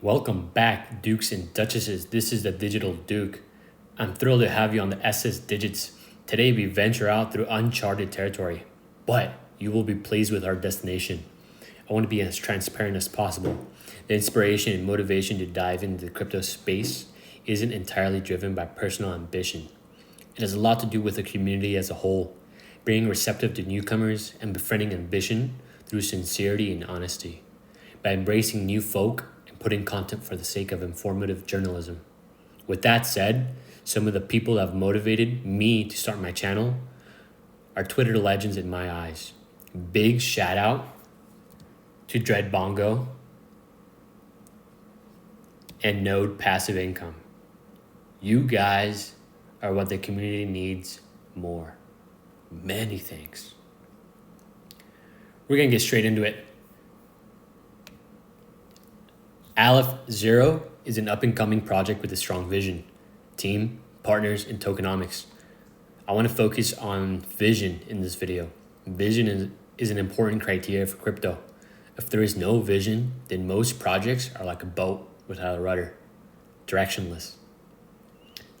Welcome back, Dukes and Duchesses. This is the Digital Duke. I'm thrilled to have you on the SS Digits. Today we venture out through uncharted territory, but you will be pleased with our destination. I want to be as transparent as possible. The inspiration and motivation to dive into the crypto space isn't entirely driven by personal ambition. It has a lot to do with the community as a whole, being receptive to newcomers and befriending ambition through sincerity and honesty. By embracing new folk and putting content for the sake of informative journalism. With that said, some of the people that have motivated me to start my channel are Twitter legends in my eyes. Big shout out to Dread Bongo and Node Passive Income. You guys are what the community needs more. Many thanks. We're gonna get straight into it. Aleph Zero is an up-and-coming project with a strong vision, team, partners, and tokenomics. I want to focus on vision in this video. Vision is an important criteria for crypto. If there is no vision, then most projects are like a boat without a rudder, directionless.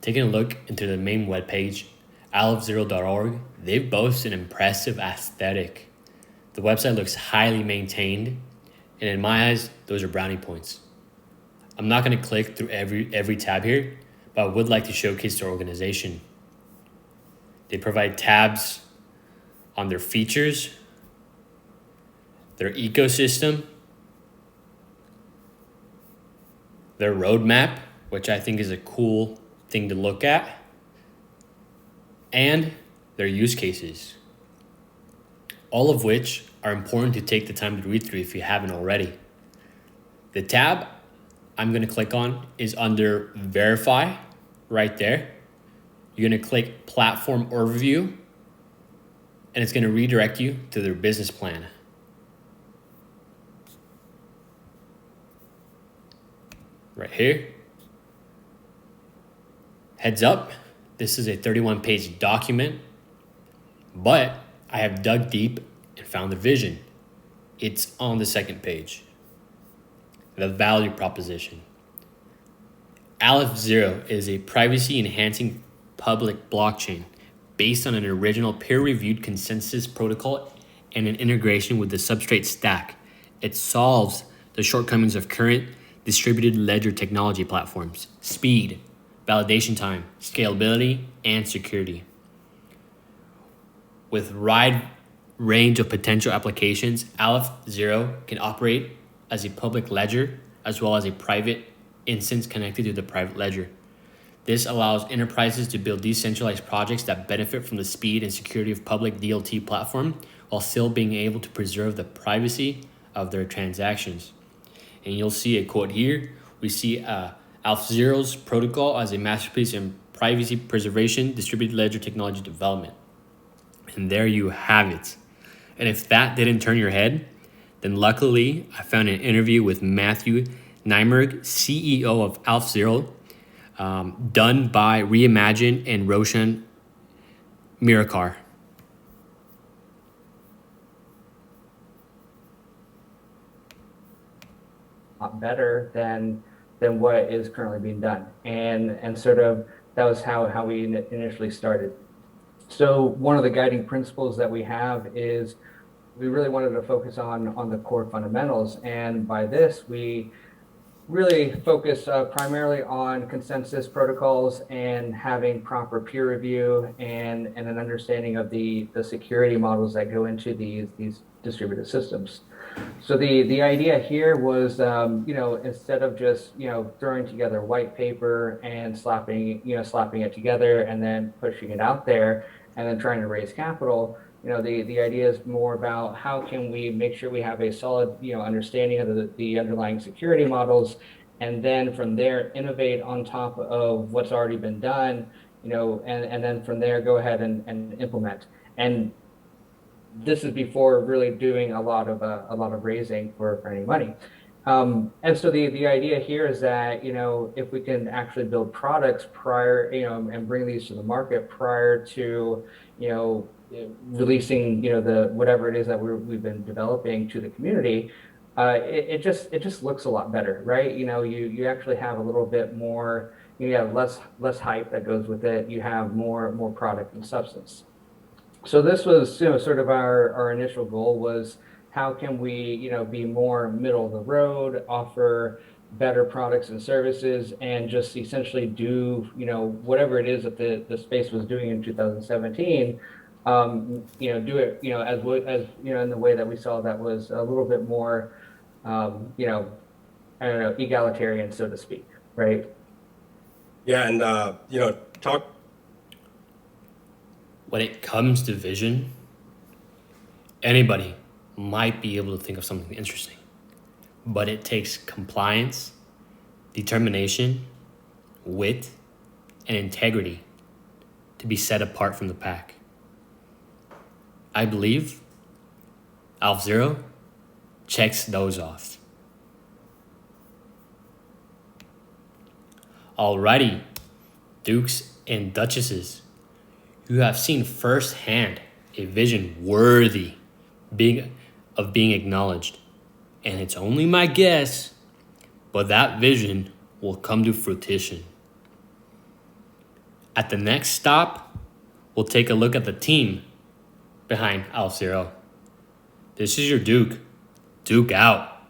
Taking a look into the main webpage, alephzero.org, they boast an impressive aesthetic. The website looks highly maintained, and in my eyes, those are brownie points. I'm not going to click through every tab here, but I would like to showcase their organization. They provide tabs on their features, their ecosystem, their roadmap, which I think is a cool thing to look at, and their use cases, all of which are important to take the time to read through if you haven't already. The tab I'm going to click on is under Verify right there. You're going to click Platform Overview, and it's going to redirect you to their business plan. Right here. Heads up, this is a 31-page document, but I have dug deep and found the vision. It's on the second page. The value proposition. Aleph Zero is a privacy-enhancing public blockchain based on an original peer-reviewed consensus protocol and an integration with the substrate stack. It solves the shortcomings of current distributed ledger technology platforms: speed, validation time, scalability, and security. With wide range of potential applications, Aleph Zero can operate as a public ledger as well as a private instance connected to the private ledger. This allows enterprises to build decentralized projects that benefit from the speed and security of public DLT platform while still being able to preserve the privacy of their transactions. And you'll see a quote here. We see Aleph Zero's protocol as a masterpiece in privacy preservation, distributed ledger technology development. And there you have it. And if that didn't turn your head, then luckily I found an interview with Matthew Nymerg, CEO of Aleph Zero, done by Reimagine and Roshan Mirakar. Better than what is currently being done, and sort of that was how we initially started. So one of the guiding principles that we have is we really wanted to focus on the core fundamentals, and by this we really focus primarily on consensus protocols and having proper peer review and an understanding of the security models that go into these distributed systems. So the idea here was, instead of just, throwing together white paper and slapping it together and then pushing it out there and then trying to raise capital, the idea is more about how can we make sure we have a solid, understanding of the underlying security models, and then from there innovate on top of what's already been done, and then from there go ahead and implement. And this is before really doing a lot of raising for any money. And so the idea here is that, if we can actually build products prior, and bring these to the market prior to, releasing, the whatever it is that we've been developing to the community, it just looks a lot better, right? You actually have a little bit more, you have less hype that goes with it. You have more product and substance. So this was, sort of our initial goal was how can we, be more middle of the road, offer better products and services, and just essentially do, whatever it is that the space was doing in 2017, do it, as in the way that we saw that was a little bit more, you know, I don't know, egalitarian, so to speak, right? Yeah, and talk. When it comes to vision, anybody might be able to think of something interesting, but it takes compliance, determination, wit, and integrity to be set apart from the pack. I believe Aleph Zero checks those off. Alrighty, Dukes and Duchesses, you have seen firsthand a vision worthy of being acknowledged. And it's only my guess, but that vision will come to fruition. At the next stop, we'll take a look at the team behind Aleph Zero. This is your Duke. Duke out.